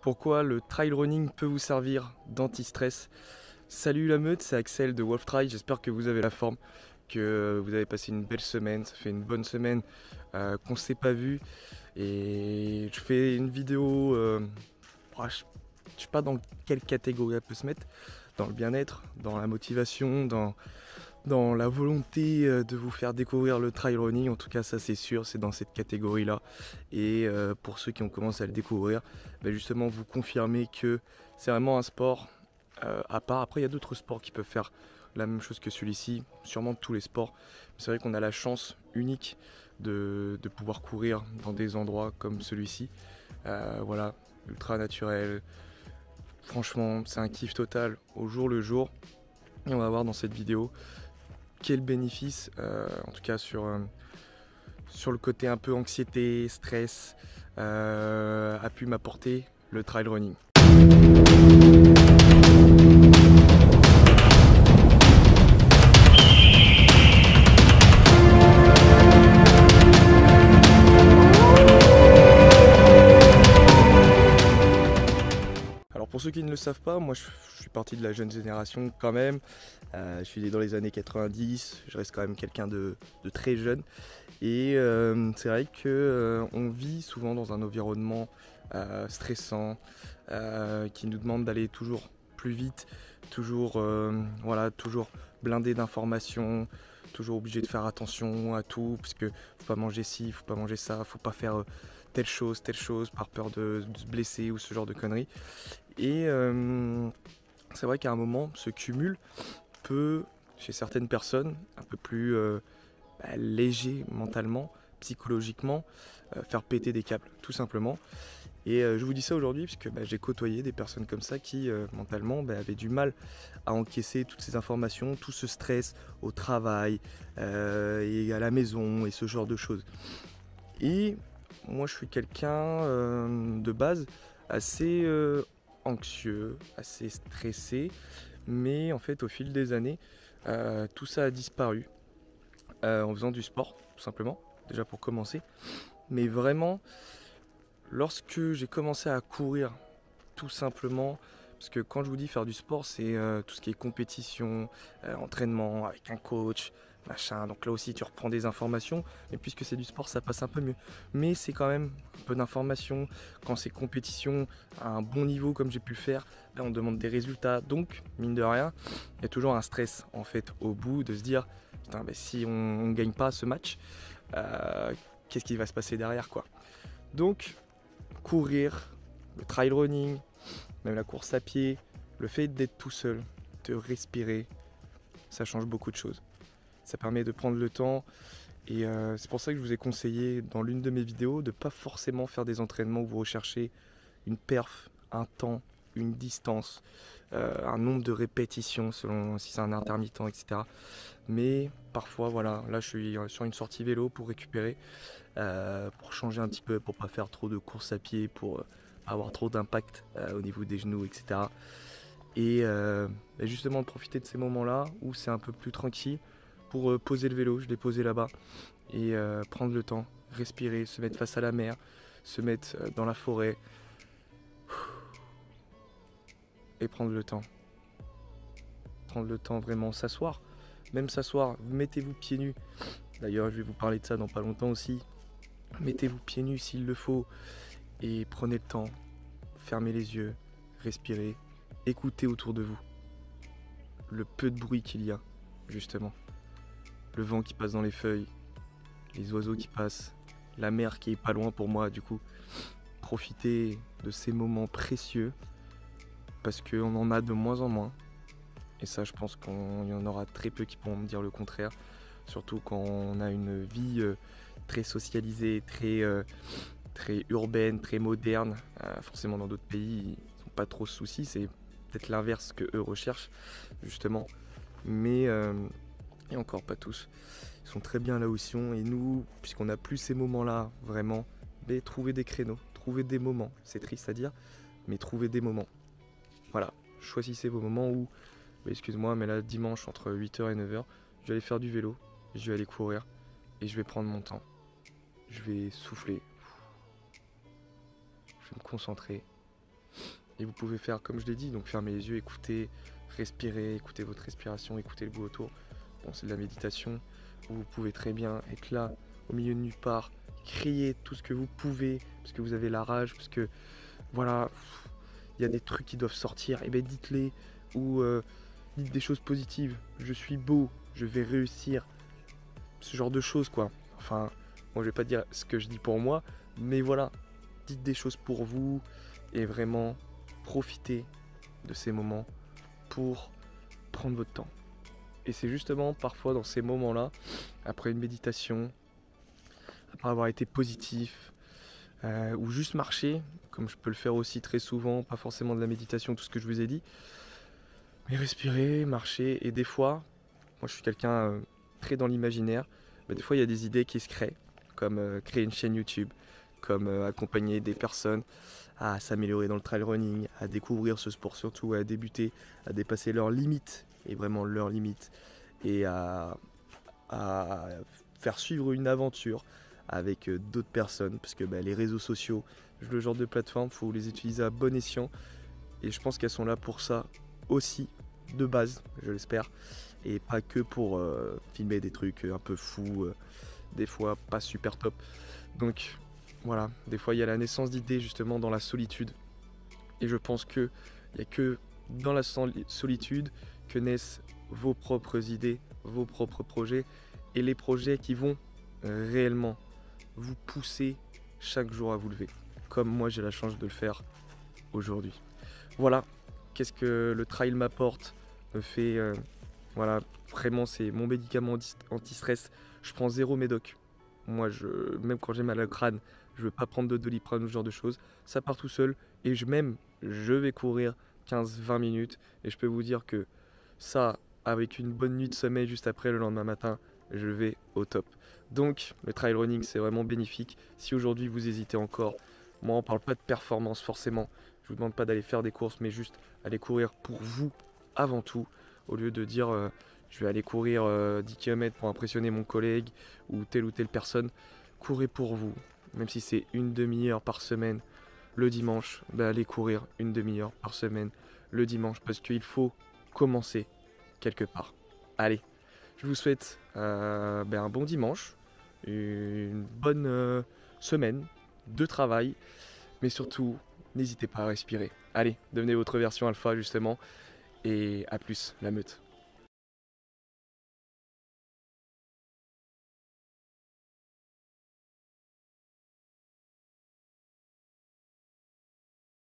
Pourquoi le trail running peut vous servir d'anti-stress. Salut la meute, c'est Axel de Wolf Trail, j'espère que vous avez la forme, que vous avez passé une belle semaine, ça fait une bonne semaine qu'on ne s'est pas vu. Et je fais une vidéo, je ne sais pas dans quelle catégorie elle peut se mettre, dans le bien-être, dans la motivation, dans la volonté de vous faire découvrir le trail running. En tout cas ça c'est sûr, c'est dans cette catégorie là. Et pour ceux qui ont commencé à le découvrir, justement vous confirmer que c'est vraiment un sport à part. Après il y a d'autres sports qui peuvent faire la même chose que celui-ci, sûrement tous les sports. C'est vrai qu'on a la chance unique de pouvoir courir dans des endroits comme celui-ci. Voilà, ultra naturel. Franchement c'est un kiff total au jour le jour. Et on va voir dans cette vidéo quel bénéfice, en tout cas sur le côté un peu anxiété, stress, a pu m'apporter le trail running. Pour ceux qui ne le savent pas, moi je suis parti de la jeune génération quand même, je suis né dans les années 90, je reste quand même quelqu'un de très jeune et c'est vrai qu'on vit souvent dans un environnement stressant qui nous demande d'aller toujours plus vite, toujours, toujours blindé d'informations, toujours obligé de faire attention à tout, parce que faut pas manger ci, faut pas manger ça, faut pas faire telle chose par peur de se blesser ou ce genre de conneries. Et c'est vrai qu'à un moment, ce cumul peut, chez certaines personnes, un peu plus léger mentalement, psychologiquement, faire péter des câbles, tout simplement. Et je vous dis ça aujourd'hui parce que j'ai côtoyé des personnes comme ça qui, mentalement, avaient du mal à encaisser toutes ces informations, tout ce stress au travail et à la maison et ce genre de choses. Et moi, je suis quelqu'un de base assez anxieux, assez stressé, mais en fait au fil des années tout ça a disparu en faisant du sport tout simplement, déjà pour commencer, mais vraiment lorsque j'ai commencé à courir tout simplement, parce que quand je vous dis faire du sport c'est tout ce qui est compétition, entraînement avec un coach, machin. Donc là aussi tu reprends des informations, mais puisque c'est du sport ça passe un peu mieux. Mais c'est quand même un peu d'informations. Quand c'est compétition à un bon niveau comme j'ai pu le faire, là on demande des résultats. Donc mine de rien, il y a toujours un stress en fait au bout de se dire putain, si on gagne pas ce match, qu'est-ce qui va se passer derrière quoi. Donc courir, le trail running, même la course à pied, le fait d'être tout seul, de respirer, ça change beaucoup de choses. Ça permet de prendre le temps et c'est pour ça que je vous ai conseillé dans l'une de mes vidéos de ne pas forcément faire des entraînements où vous recherchez une perf, un temps, une distance, un nombre de répétitions selon si c'est un intermittent, etc. Mais parfois, voilà, là je suis sur une sortie vélo pour récupérer, pour changer un petit peu, pour pas faire trop de course à pied, pour pas avoir trop d'impact au niveau des genoux, etc. Et justement de profiter de ces moments-là où c'est un peu plus tranquille, pour poser le vélo, je l'ai posé là-bas, et prendre le temps, respirer, se mettre face à la mer, se mettre dans la forêt, et prendre le temps. Prendre le temps vraiment, s'asseoir, même s'asseoir, mettez-vous pieds nus. D'ailleurs je vais vous parler de ça dans pas longtemps aussi. Mettez-vous pieds nus s'il le faut, et prenez le temps, fermez les yeux, respirez, écoutez autour de vous le peu de bruit qu'il y a, justement. Le vent qui passe dans les feuilles, les oiseaux qui passent, la mer qui est pas loin pour moi du coup. Profitez de ces moments précieux parce qu'on en a de moins en moins. Et ça je pense qu'il y en aura très peu qui pourront me dire le contraire. Surtout quand on a une vie très socialisée, très urbaine, très moderne. Forcément dans d'autres pays ils n'ont pas trop de soucis, c'est peut-être l'inverse que eux recherchent justement. Mais et encore pas tous, ils sont très bien là où ils sont, et nous, puisqu'on n'a plus ces moments-là, vraiment, trouver des créneaux, trouver des moments, c'est triste à dire, mais trouver des moments. Voilà, choisissez vos moments où, excuse-moi, mais là, dimanche, entre 8h et 9h, je vais aller faire du vélo, je vais aller courir, et je vais prendre mon temps. Je vais souffler, je vais me concentrer, Et vous pouvez faire comme je l'ai dit, donc fermer les yeux, écouter, respirer, écouter votre respiration, écouter le bruit autour. Bon, c'est de la méditation. Vous pouvez très bien être là, au milieu de nulle part, crier tout ce que vous pouvez, parce que vous avez la rage, parce que voilà, il y a des trucs qui doivent sortir, et bien dites-les, ou dites des choses positives. Je suis beau, je vais réussir, ce genre de choses quoi. Enfin, moi je vais pas dire ce que je dis pour moi, mais voilà, dites des choses pour vous, et vraiment profitez de ces moments pour prendre votre temps. Et c'est justement parfois dans ces moments-là, après une méditation, après avoir été positif, ou juste marcher, comme je peux le faire aussi très souvent, pas forcément de la méditation, tout ce que je vous ai dit, mais respirer, marcher, et des fois, moi je suis quelqu'un très dans l'imaginaire, mais des fois il y a des idées qui se créent, comme créer une chaîne YouTube, comme accompagner des personnes à s'améliorer dans le trail running, à découvrir ce sport surtout, à débuter, à dépasser leurs limites, et vraiment leurs limites, et à faire suivre une aventure avec d'autres personnes, parce que les réseaux sociaux, le genre de plateforme, il faut les utiliser à bon escient, et je pense qu'elles sont là pour ça aussi, de base, je l'espère, et pas que pour filmer des trucs un peu fous, des fois pas super top. Donc voilà, des fois il y a la naissance d'idées justement dans la solitude, et je pense qu'il n'y a que dans la solitude que naissent vos propres idées, vos propres projets, et les projets qui vont réellement vous pousser chaque jour à vous lever, comme moi j'ai la chance de le faire aujourd'hui. Voilà, qu'est-ce que le trail m'apporte, me fait, voilà, vraiment c'est mon médicament anti-stress. Je prends zéro médoc. Moi, même quand j'ai mal au crâne, je veux pas prendre de Doliprane ou ce genre de choses. Ça part tout seul, et je vais courir 15-20 minutes, et je peux vous dire que ça, avec une bonne nuit de sommeil juste après le lendemain matin, je vais au top. Donc le trail running c'est vraiment bénéfique. Si aujourd'hui vous hésitez encore, moi on parle pas de performance forcément, je vous demande pas d'aller faire des courses, mais juste aller courir pour vous avant tout, au lieu de dire je vais aller courir 10 km pour impressionner mon collègue ou telle personne. Courez pour vous, même si c'est une demi-heure par semaine le dimanche, allez courir une demi-heure par semaine le dimanche, parce qu'il faut commencer quelque part. Allez, je vous souhaite un bon dimanche, une bonne semaine de travail, mais surtout, n'hésitez pas à respirer. Allez, devenez votre version alpha justement, et à plus la meute.